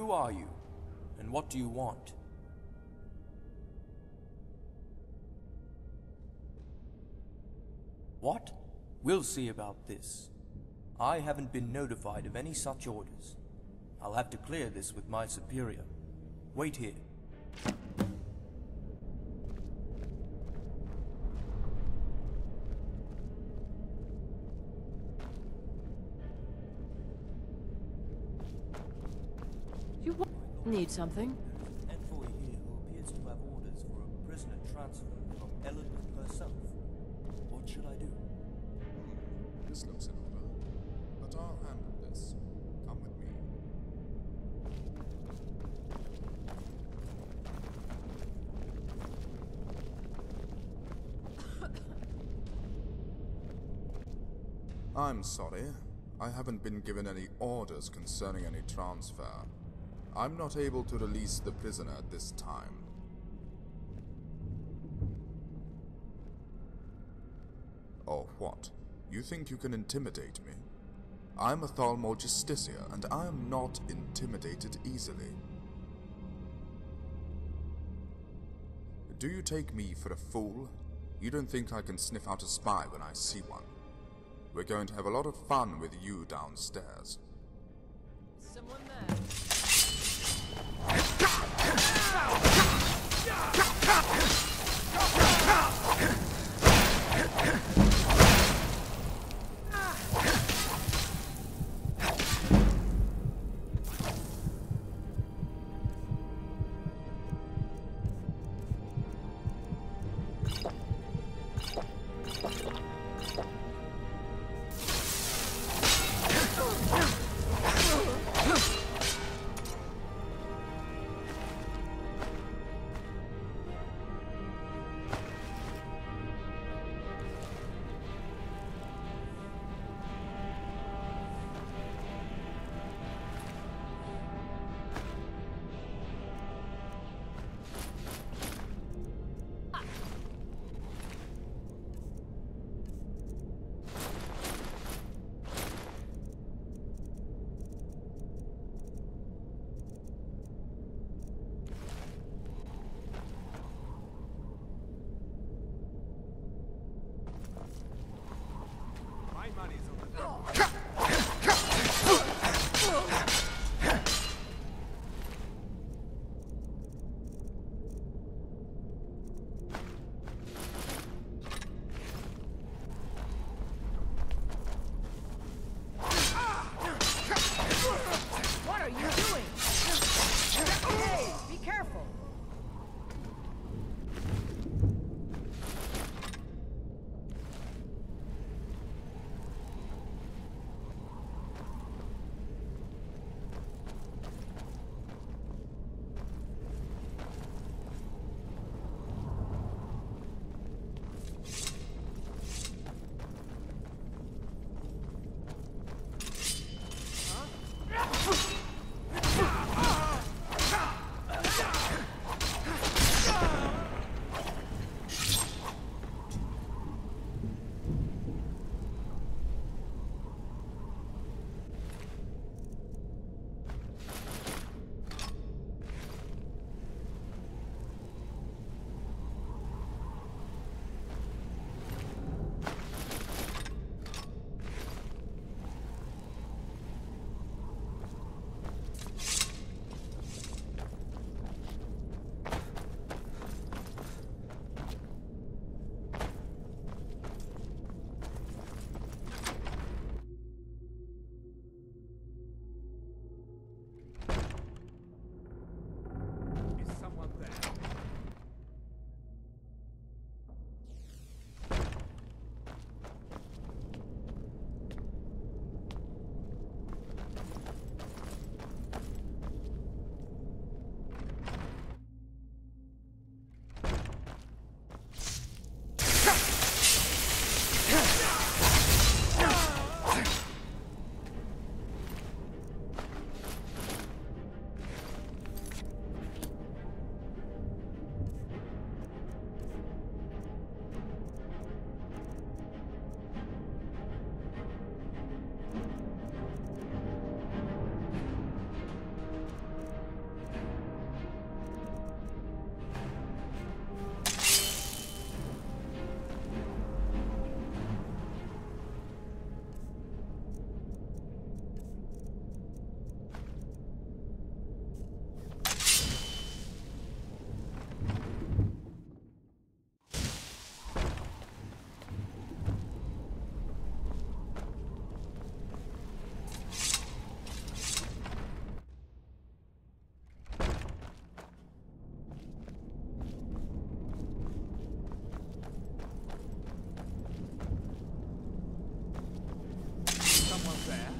Who are you? And what do you want? What? We'll see about this. I haven't been notified of any such orders. I'll have to clear this with my superior. Wait here. You need something? There's an envoy here who appears to have orders for a prisoner transfer from Helgen herself. What should I do? This looks in order, but I'll handle this. Come with me. I'm sorry. I haven't been given any orders concerning any transfer. I'm not able to release the prisoner at this time. Or what? You think you can intimidate me? I'm a Thalmor Justiciar, and I am not intimidated easily. Do you take me for a fool? You don't think I can sniff out a spy when I see one? We're going to have a lot of fun with you downstairs. Someone there. someone there?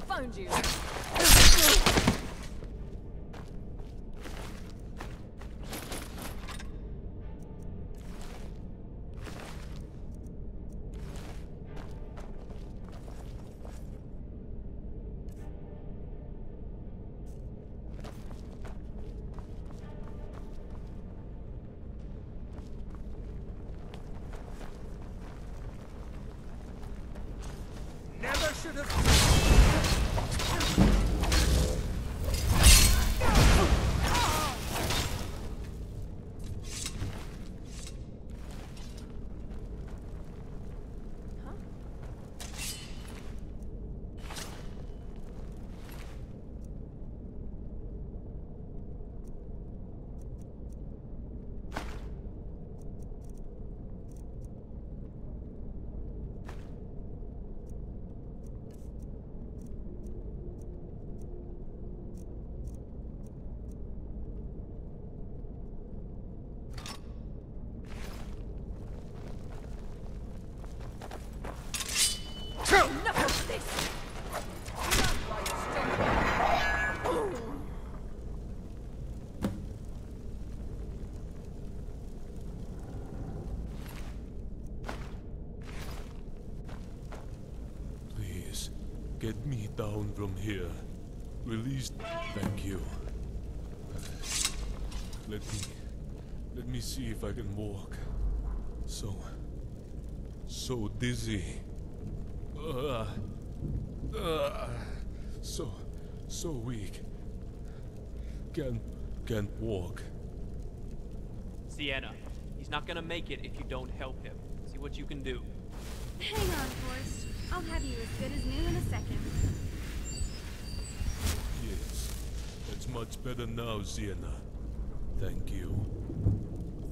Found you. Never should have. Enough of this! Please, get me down from here. Release. Thank you. Let me see if I can walk. So dizzy. So weak. Can't walk. Sienna, he's not gonna make it if you don't help him. See what you can do. Hang on, Forrest. I'll have you as good as new in a second. Yes, that's much better now, Sienna. Thank you.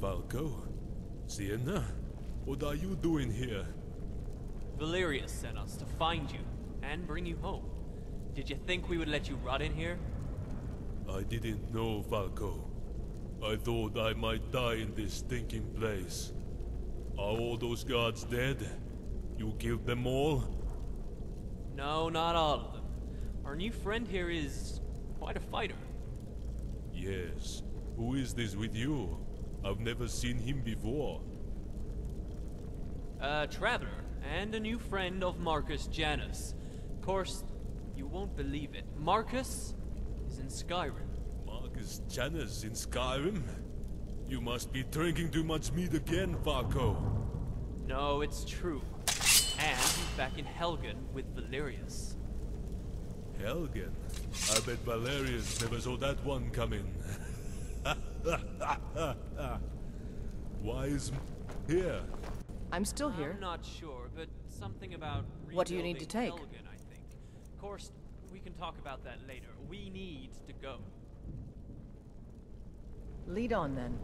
Falco? Sienna? What are you doing here? Valerius sent us to find you and bring you home. Did you think we would let you rot in here? I didn't know, Falco. I thought I might die in this stinking place. Are all those guards dead? You killed them all? No, not all of them. Our new friend here is quite a fighter. Yes. Who is this with you? I've never seen him before. A traveler, and a new friend of Marcus Janus. Of course, you won't believe it. Marcus is in Skyrim. Marcus Janus in Skyrim? You must be drinking too much meat again, Falco. No, it's true. And he's back in Helgen with Valerius. Helgen? I bet Valerius never saw that one coming. Why is here? I'm still here. I'm not sure, but something about What do you need to take? Helgen, I think. Of course, we can talk about that later. We need to go. Lead on then.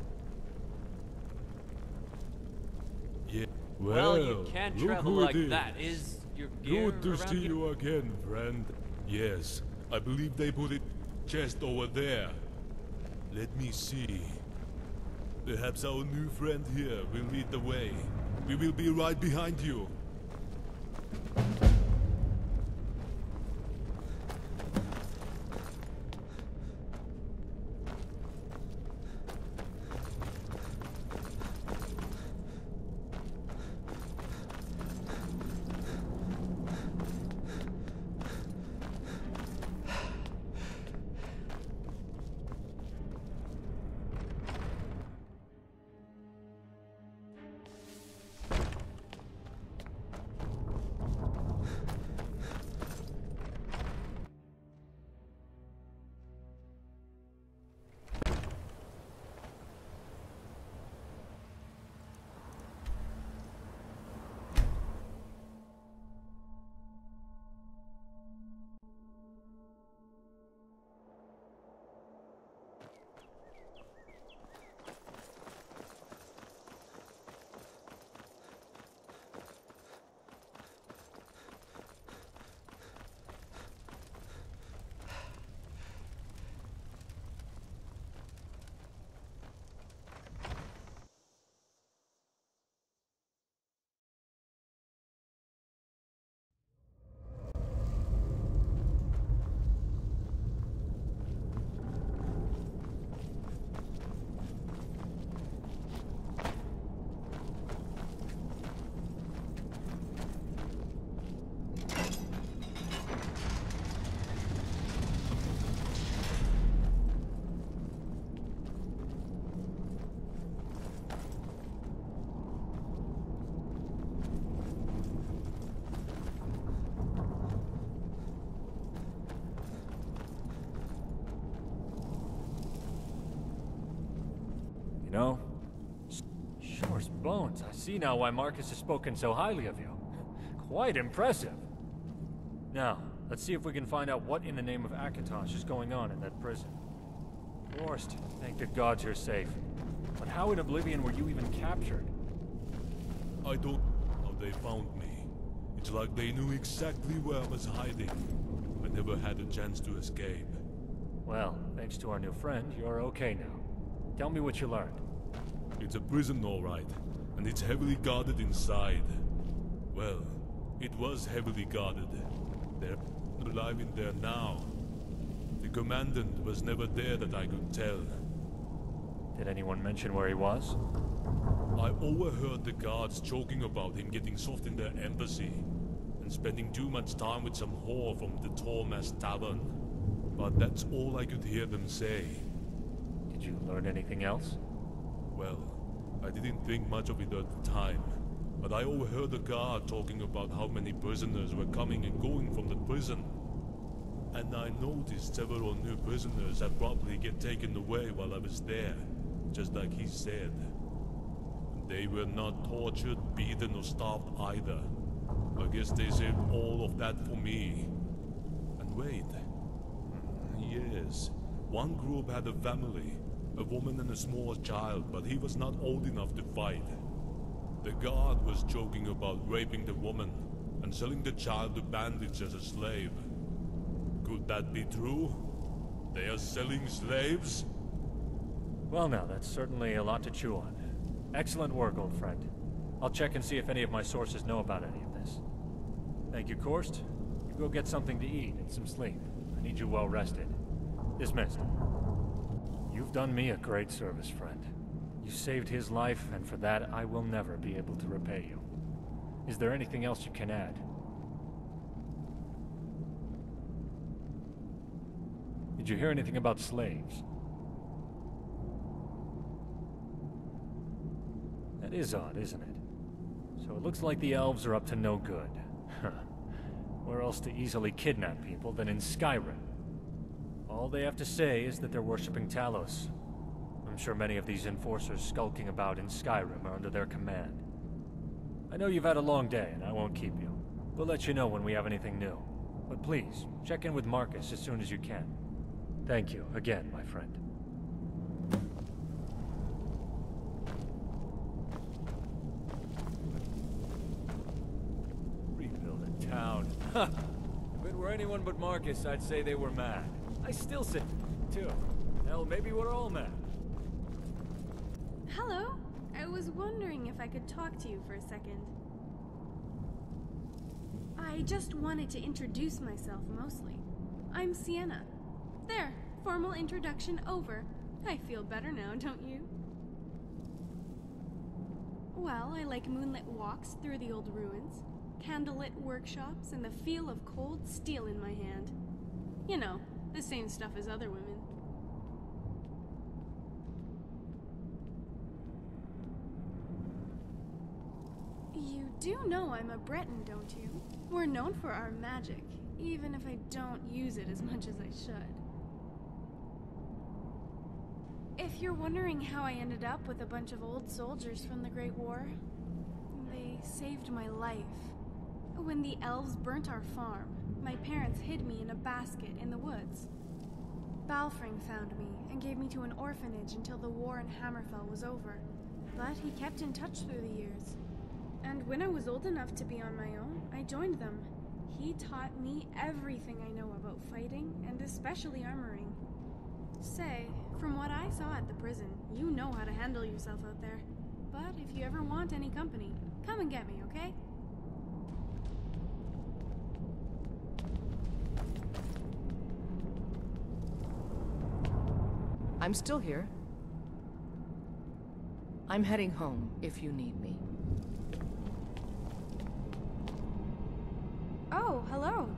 Yeah. Well, you can't look travel who like it is. that. Is your gear Good to around see here? you again, friend. Yes, I believe they put it just over there. Let me see. Perhaps our new friend here will lead the way. We will be right behind you. You know, sure as bones, I see now why Marcus has spoken so highly of you. Quite impressive. Now, let's see if we can find out what in the name of Akatosh is going on in that prison. Forrest, thank the gods you're safe. But how in Oblivion were you even captured? I don't know how they found me. It's like they knew exactly where I was hiding. I never had a chance to escape. Well, thanks to our new friend, you're okay now. Tell me what you learned. It's a prison, all right, and it's heavily guarded inside. Well, it was heavily guarded. They're alive in there now. The commandant was never there that I could tell. Did anyone mention where he was? I overheard the guards joking about him getting soft in their embassy and spending too much time with some whore from the Tormas Tavern. But that's all I could hear them say. Did you learn anything else? Well, I didn't think much of it at the time, but I overheard a guard talking about how many prisoners were coming and going from the prison. And I noticed several new prisoners had probably get taken away while I was there, just like he said. They were not tortured, beaten, or starved either. I guess they saved all of that for me. And wait. Yes, one group had a family, a woman and a small child, but he was not old enough to fight. The guard was joking about raping the woman and selling the child to bandits as a slave. Could that be true? They are selling slaves? Well now, that's certainly a lot to chew on. Excellent work, old friend. I'll check and see if any of my sources know about any of this. Thank you, Korst. You go get something to eat and some sleep. I need you well rested. Dismissed. You've done me a great service, friend. You saved his life, and for that I will never be able to repay you. Is there anything else you can add? Did you hear anything about slaves? That is odd, isn't it? So it looks like the elves are up to no good. Where else to easily kidnap people than in Skyrim? All they have to say is that they're worshipping Talos. I'm sure many of these enforcers skulking about in Skyrim are under their command. I know you've had a long day, and I won't keep you. We'll let you know when we have anything new. But please, check in with Marcus as soon as you can. Thank you again, my friend. Rebuilding town. Ha! If it were anyone but Marcus, I'd say they were mad. I still say, too. Hell, maybe we're all mad. Hello? I was wondering if I could talk to you for a second. I just wanted to introduce myself, mostly. I'm Sienna. There, formal introduction over. I feel better now, don't you? Well, I like moonlit walks through the old ruins, candlelit workshops, and the feel of cold steel in my hand. You know, the same stuff as other women. You do know I'm a Breton, don't you? We're known for our magic, even if I don't use it as much as I should. If you're wondering how I ended up with a bunch of old soldiers from the Great War, they saved my life. When the elves burnt our farm, my parents hid me in a basket in the woods. Balfring found me and gave me to an orphanage until the war in Hammerfell was over, but he kept in touch through the years. And when I was old enough to be on my own, I joined them. He taught me everything I know about fighting, and especially armoring. Say, from what I saw at the prison, you know how to handle yourself out there. But if you ever want any company, come and get me, okay? I'm still here. I'm heading home if you need me. Oh, hello.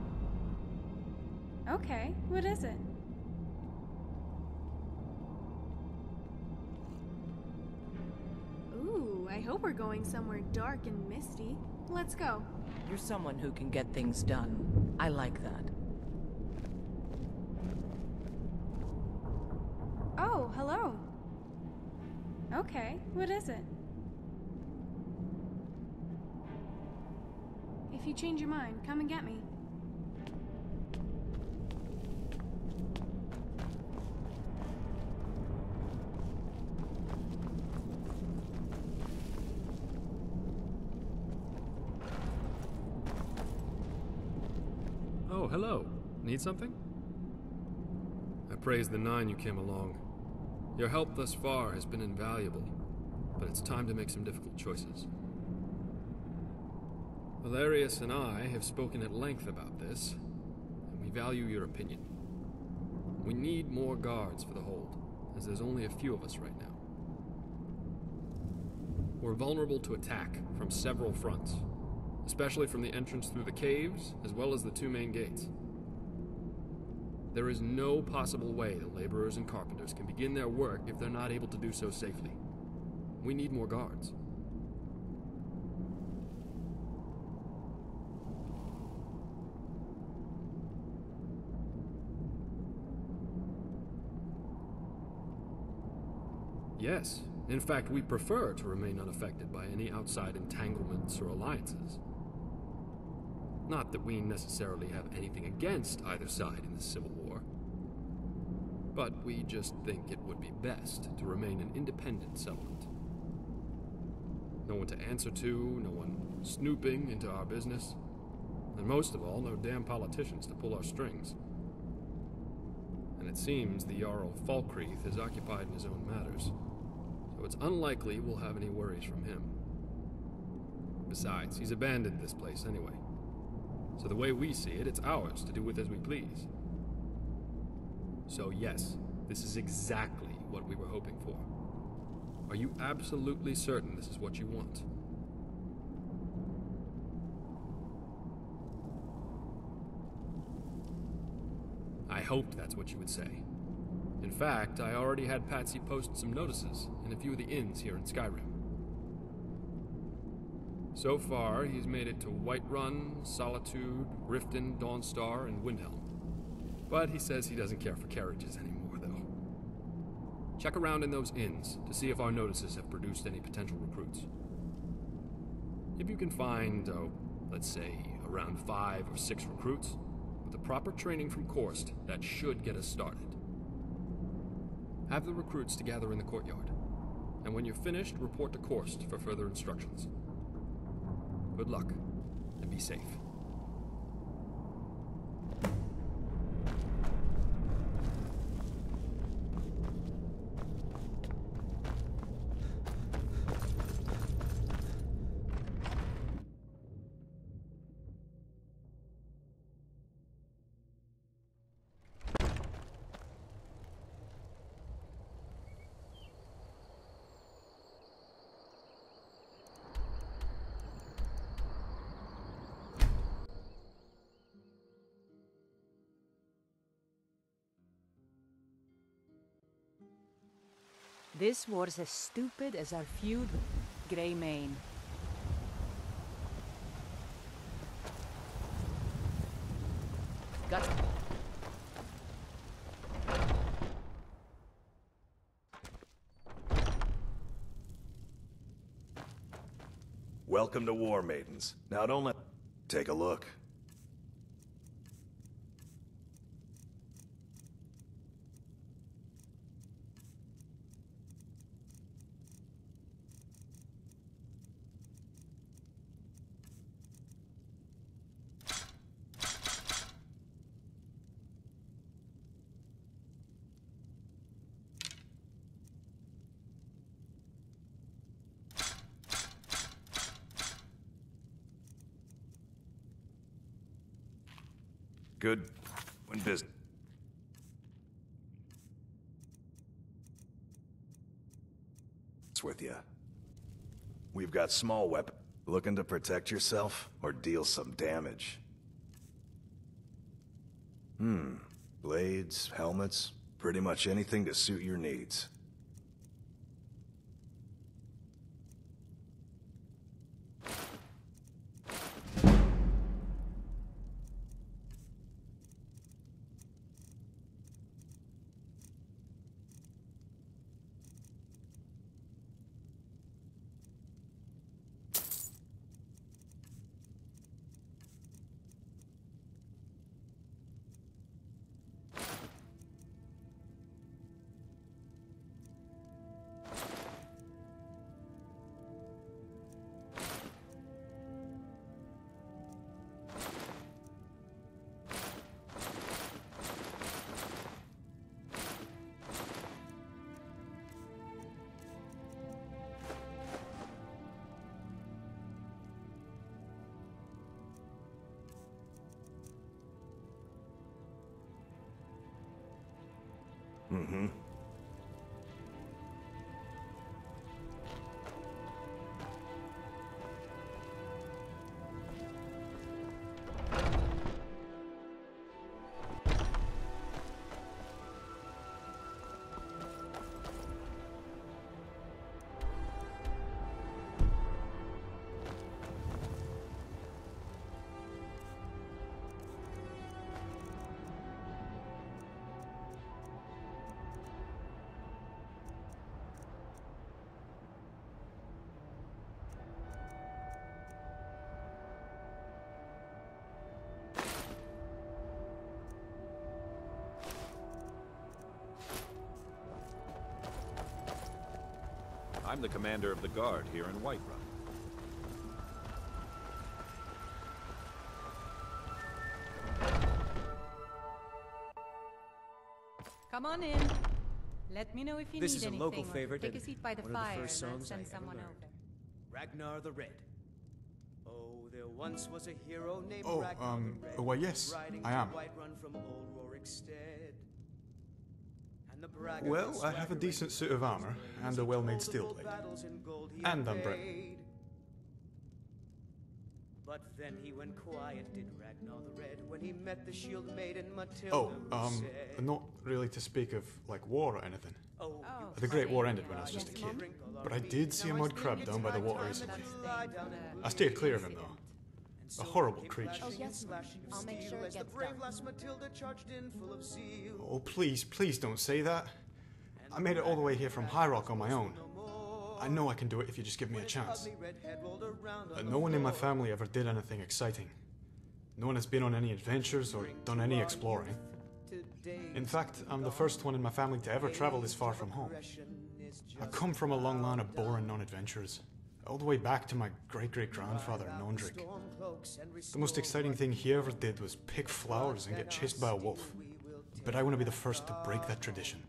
Okay, what is it? Ooh, I hope we're going somewhere dark and misty. Let's go. You're someone who can get things done. I like that. Oh, hello. Okay, what is it? If you change your mind, come and get me. Oh, hello. Need something? I praise the Nine you came along. Your help thus far has been invaluable, but it's time to make some difficult choices. Valerius and I have spoken at length about this, and we value your opinion. We need more guards for the hold, as there's only a few of us right now. We're vulnerable to attack from several fronts, especially from the entrance through the caves, as well as the two main gates. There is no possible way the laborers and carpenters can begin their work if they're not able to do so safely. We need more guards. Yes. In fact, we prefer to remain unaffected by any outside entanglements or alliances. Not that we necessarily have anything against either side in the Civil War, but we just think it would be best to remain an independent settlement. No one to answer to, no one snooping into our business, and most of all, no damn politicians to pull our strings. And it seems the Jarl Falkreath is occupied in his own matters, so it's unlikely we'll have any worries from him. Besides, he's abandoned this place anyway. So the way we see it, it's ours to do with as we please. So yes, this is exactly what we were hoping for. Are you absolutely certain this is what you want? I hoped that's what you would say. In fact, I already had Patsy post some notices in a few of the inns here in Skyrim. So far, he's made it to Whiterun, Solitude, Riften, Dawnstar, and Windhelm. But he says he doesn't care for carriages anymore, though. Check around in those inns to see if our notices have produced any potential recruits. If you can find, let's say, around 5 or 6 recruits, with the proper training from Korst, that should get us started. Have the recruits to gather in the courtyard, and when you're finished, report to Korst for further instructions. Good luck, and be safe. This war's as stupid as our feud with Greymane. Got Welcome to War Maidens. Now don't let... Take a look. Good. When business. With you. We've got small weapons. Looking to protect yourself or deal some damage? Blades, helmets, pretty much anything to suit your needs. Mm-hmm. I'm the commander of the guard here in Whiterun. Come on in. Let me know if you This need is a anything. local favorite Take a and seat by the one of the fire first and I'll songs send I ever someone learned. over. Ragnar the Red. Oh, there once was a hero named well, yes, I am. Well, I have a decent suit of armor, and a well-made steel blade. And I'm brave. But then he went quiet, did Ragnar the Red, when he met the shield maiden Matilda. Not really to speak of, like, war or anything. The Great War ended when I was just a kid. But I did see a mud crab down by the water recently. I stayed clear of him, though. A horrible creature. Oh, yes, I'll make sure it gets done. Oh, please don't say that. I made it all the way here from High Rock on my own. I know I can do it if you just give me a chance. No one in my family ever did anything exciting. No one has been on any adventures or done any exploring. In fact, I'm the first one in my family to ever travel this far from home. I come from a long line of boring non-adventurers, all the way back to my great-great-grandfather, Nondrik. The most exciting thing he ever did was pick flowers and get chased by a wolf. But I want to be the first to break that tradition.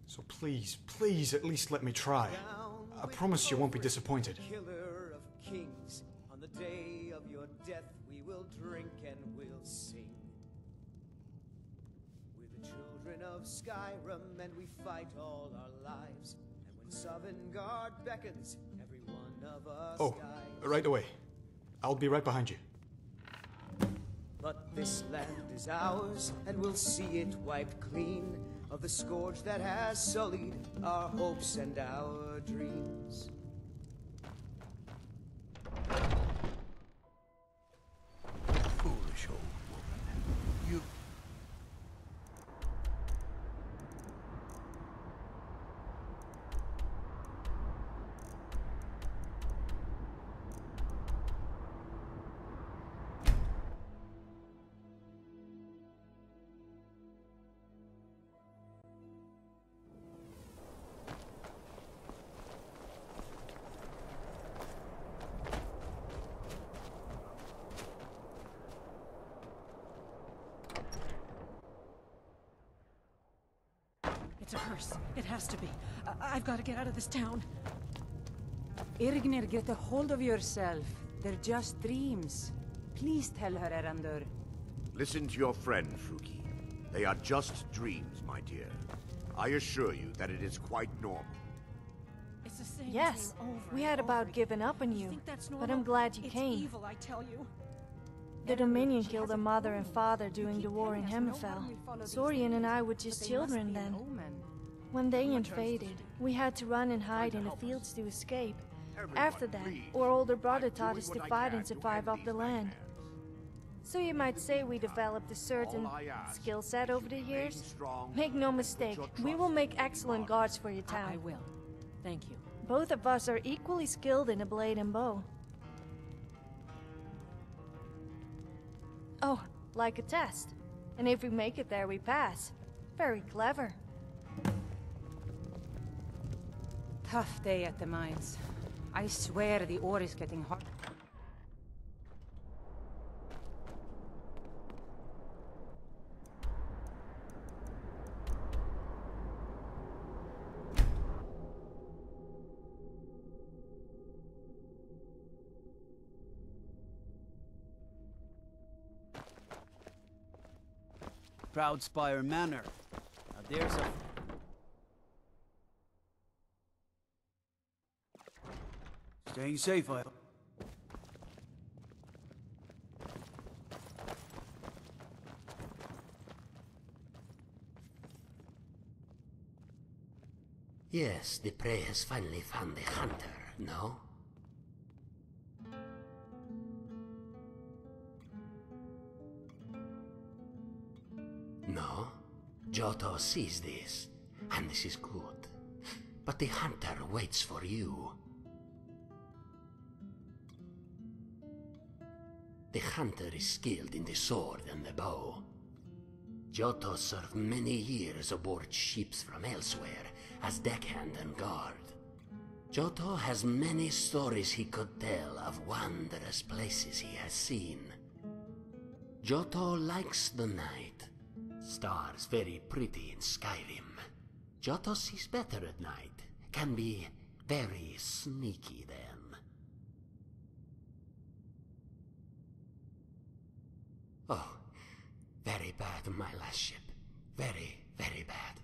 So please, at least let me try. I promise you won't be disappointed. Killer of kings, on the day of your death we will drink and we'll sing. We're the children of Skyrim and we fight all our lives. And when Sovngarde beckons, every one of us dies. Right away. I'll be right behind you. But this land is ours, and we'll see it wiped clean of the scourge that has sullied our hopes and our dreams. Foolish old woman. You... It's a curse. It has to be. I've got to get out of this town. Irgnir, get a hold of yourself. They're just dreams. Please tell her, Erandur. Listen to your friend, Fruki. They are just dreams, my dear. I assure you that it is quite normal. It's the same Yes, dream over we and had over about again. given up on You you, think that's but normal? I'm glad you It's came. evil, I tell you. The Dominion killed our mother and father during the war in Hemmerfell. Sorian and I were just children then. When they invaded, we had to run and hide in the fields to escape. After that, our older brother taught us to fight and survive off the land. So you might say we developed a certain skill set over the years. Make no mistake, we will make excellent guards for your town. I will. Thank you. Both of us are equally skilled in a blade and bow. Oh, like a test. And if we make it there, we pass. Very clever. Tough day at the mines. I swear the ore is getting hot. Proudspire Manor. Now there's a... Staying safe, I... Yes, the prey has finally found the hunter, no? No? Giotto sees this, and this is good. But the hunter waits for you. The hunter is skilled in the sword and the bow. Giotto served many years aboard ships from elsewhere as deckhand and guard. Giotto has many stories he could tell of wondrous places he has seen. Giotto likes the night. Stars very pretty in Skyrim. Giotto sees better at night. Can be very sneaky then. Oh, very bad, my last ship. Very, very bad.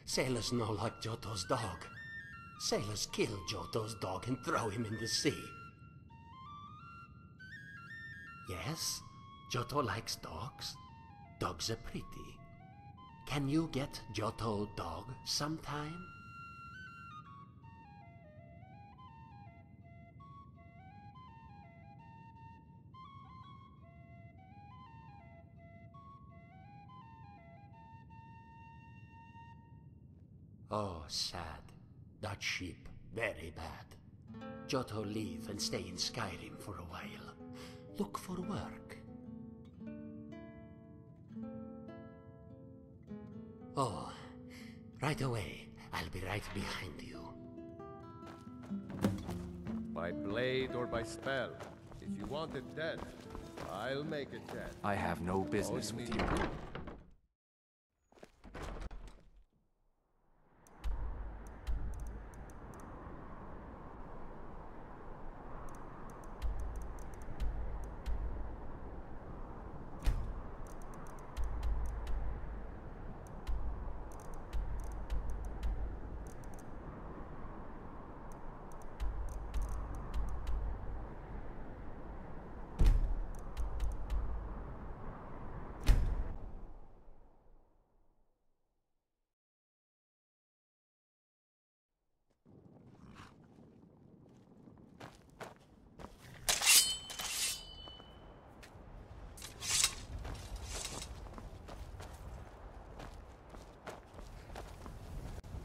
Sailors no like Johto's dog. Sailors kill Johto's dog and throw him in the sea. Yes, Johto likes dogs. Dogs are pretty. Can you get Johto dog sometime? Oh, sad. That ship, very bad. Johto leave and stay in Skyrim for a while. Look for work. Oh, right away. I'll be right behind you. By blade or by spell. If you want it dead, I'll make it dead. I have no business with you.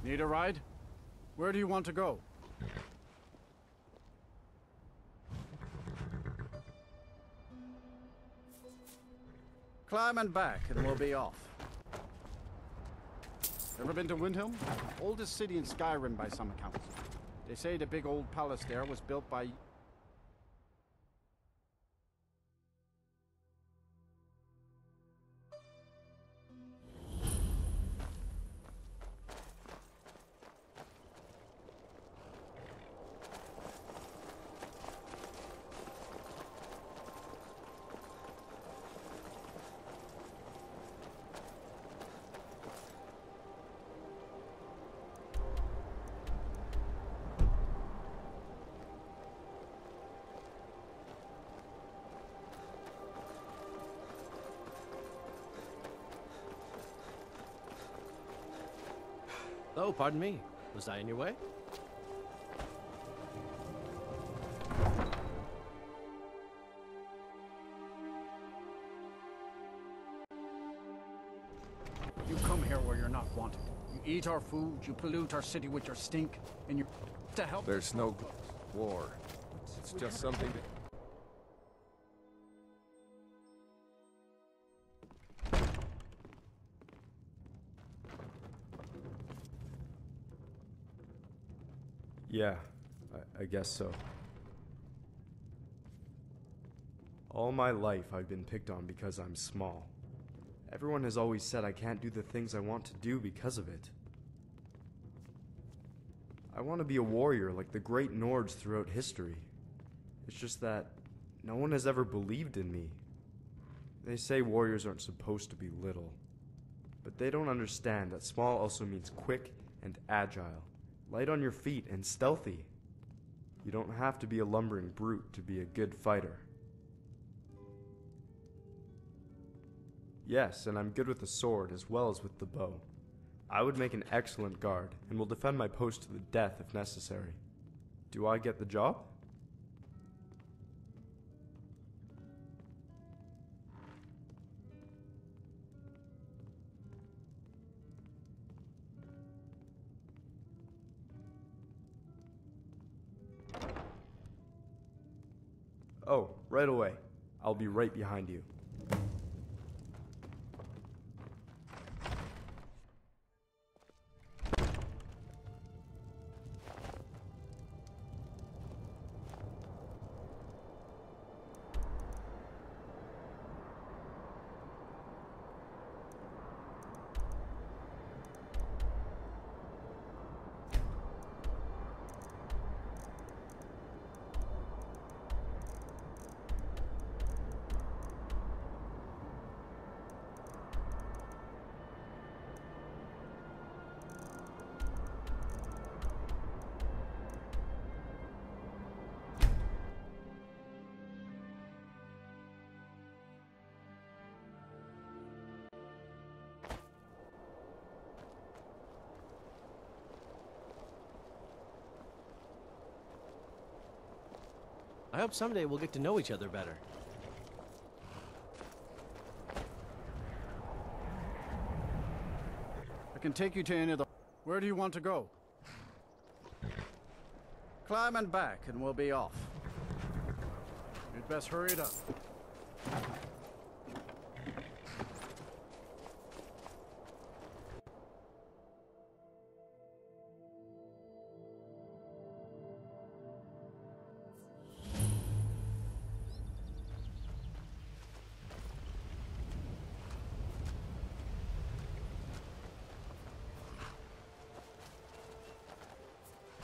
Need a ride? Where do you want to go? Climb and back, and we'll be off. Ever been to Windhelm? Oldest city in Skyrim by some accounts. They say the big old palace there was built by... Oh, pardon me. Was I in your way? You come here where you're not wanted. You eat our food, you pollute our city with your stink, and you're to help. There's no war. It's just something that... Yeah, I guess so. All my life I've been picked on because I'm small. Everyone has always said I can't do the things I want to do because of it. I want to be a warrior like the great Nords throughout history. It's just that no one has ever believed in me. They say warriors aren't supposed to be little. But they don't understand that small also means quick and agile. Light on your feet and stealthy. You don't have to be a lumbering brute to be a good fighter. Yes, and I'm good with the sword as well as with the bow. I would make an excellent guard and will defend my post to the death if necessary. Do I get the job? Oh, right away. I'll be right behind you. I hope someday we'll get to know each other better. I can take you to any of the... Where do you want to go? Climb and back, and we'll be off. You'd best hurry it up.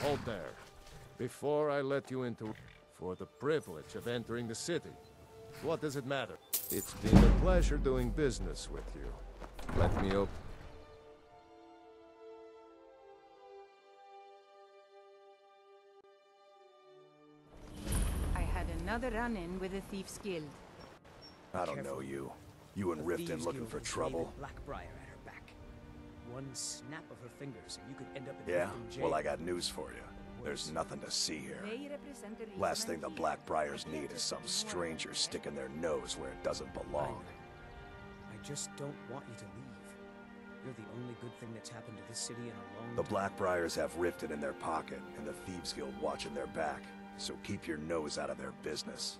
Hold there. Before I let you into... For the privilege of entering the city. What does it matter? It's been a pleasure doing business with you. Let me open... I had another run-in with the Thieves Guild. I don't know you. You and Riften looking for trouble? Blackbriar at her back. One snap of her fingers and you could end up in Yeah? Riften jail. Well, I got news for you. There's nothing to see here. Last thing the Blackbriars need is some stranger sticking their nose where it doesn't belong. I just don't want you to leave. You're the only good thing that's happened to this city in a long The time. Blackbriars have Riften in their pocket, and the Thieves Guild watching their back, so keep your nose out of their business.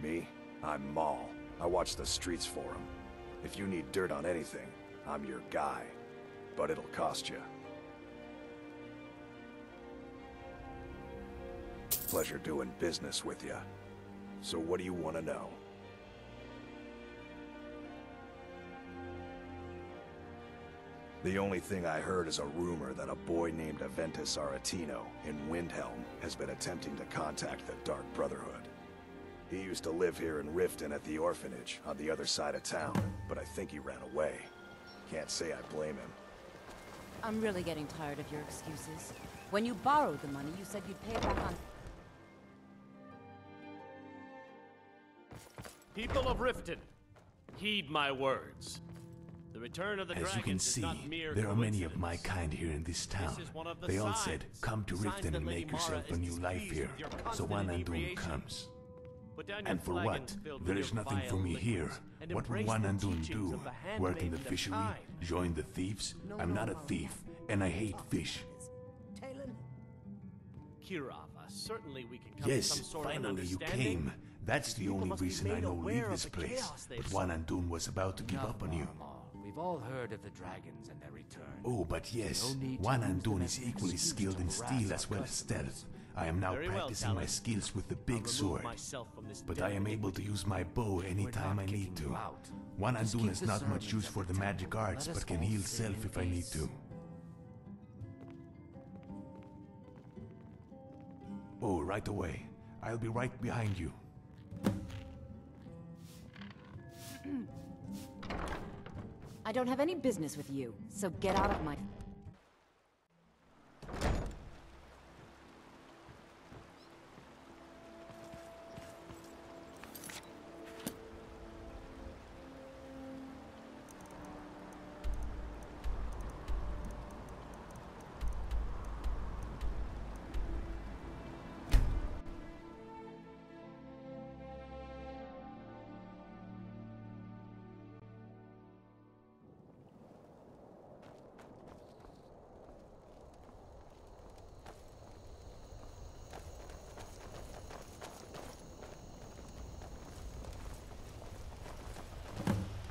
Me? I'm Maul. I watch the streets for them. If you need dirt on anything, I'm your guy. But it'll cost you. Pleasure doing business with you. So what do you want to know? The only thing I heard is a rumor that a boy named Aventus Aretino in Windhelm has been attempting to contact the Dark Brotherhood. He used to live here in Riften at the orphanage on the other side of town, but I think he ran away. Can't say I blame him. I'm really getting tired of your excuses. When you borrowed the money, you said you'd pay it back on... People of Riften, heed my words. The return of the As you can see, there are many of my kind here in this town. They all said, come to Riften and make yourself a new life here. So one Undun comes. And for what? There is nothing for me here. What will one Undun do? Work in the fishery? Join the thieves? I'm not a thief, and I hate fish. Kirava, certainly we can come to Yes, some sort of an finally you understanding. came. That's the only reason I know leave this place. But one Undun was about to give up on you. We've all heard of the dragons and their return. Oh, but yes, one Undun is equally skilled in steel as well as stealth. I am now practicing my skills with the big sword, but I am able to use my bow anytime I need to. One Undun is not much use for the magic arts, but can heal self if I need to. Oh, right away. I'll be right behind you. I don't have any business with you, so get out of my...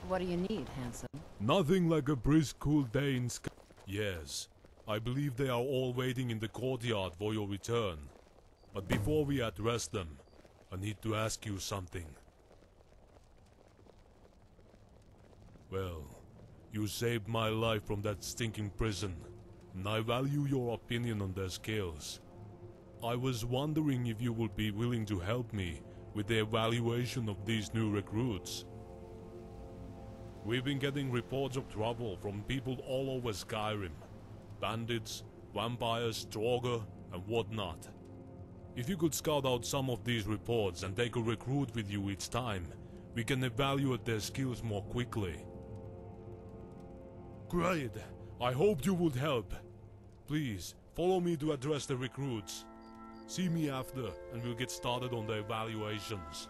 What do you need, handsome? Nothing like a brisk, cool day in Sky. Yes, I believe they are all waiting in the courtyard for your return. But before we address them, I need to ask you something. Well, you saved my life from that stinking prison, and I value your opinion on their skills. I was wondering if you would be willing to help me with the evaluation of these new recruits. We've been getting reports of trouble from people all over Skyrim. Bandits, vampires, Draugr, and whatnot. If you could scout out some of these reports and take a recruit with you each time, we can evaluate their skills more quickly. Great! I hoped you would help. Please, follow me to address the recruits. See me after, and we'll get started on the evaluations.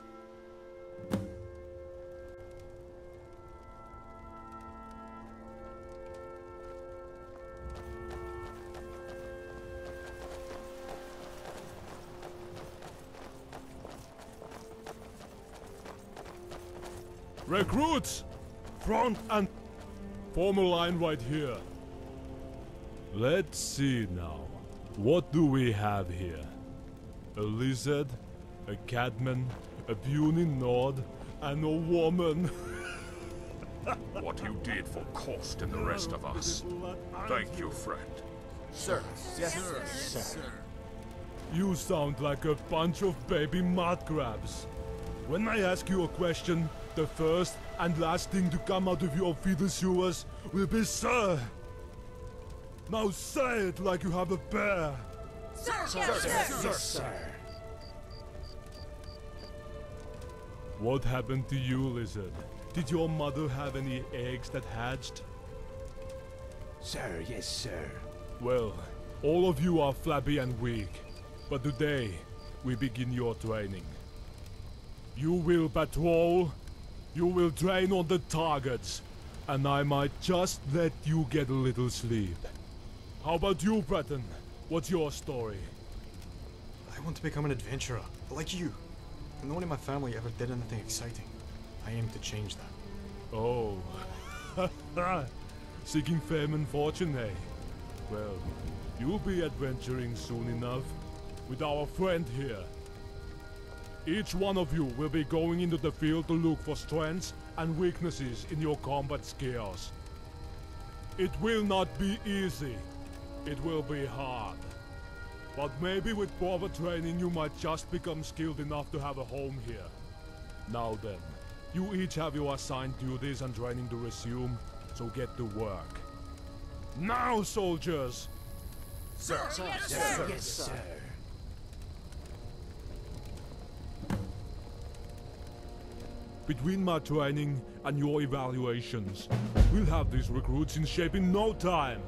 Recruits! Front and... Form a line right here. Let's see now. What do we have here? A lizard, a catman, a puny nod, and a woman. What you did for Kost and the rest of us. Thank you, friend. Sir. Yes, sir. You sound like a bunch of baby mudcrabs. When I ask you a question, the first and last thing to come out of your feeder sewers will be sir. Now say it like you have a bear. Sir, Yes, sir. What happened to you, lizard? Did your mother have any eggs that hatched? Sir, yes, sir. Well, all of you are flabby and weak, but today we begin your training. You will patrol, you will train on the targets, and I might just let you get a little sleep. How about you, Patron? What's your story? I want to become an adventurer, like you. And no one in my family ever did anything exciting. I aim to change that. Oh. Seeking fame and fortune, eh? Well, you'll be adventuring soon enough with our friend here. Each one of you will be going into the field to look for strengths and weaknesses in your combat skills. It will not be easy. It will be hard. But maybe with proper training you might just become skilled enough to have a home here. Now then, you each have your assigned duties and training to resume, so get to work. Now, soldiers! Sir. Yes, sir. Between my training and your evaluations, we'll have these recruits in shape in no time.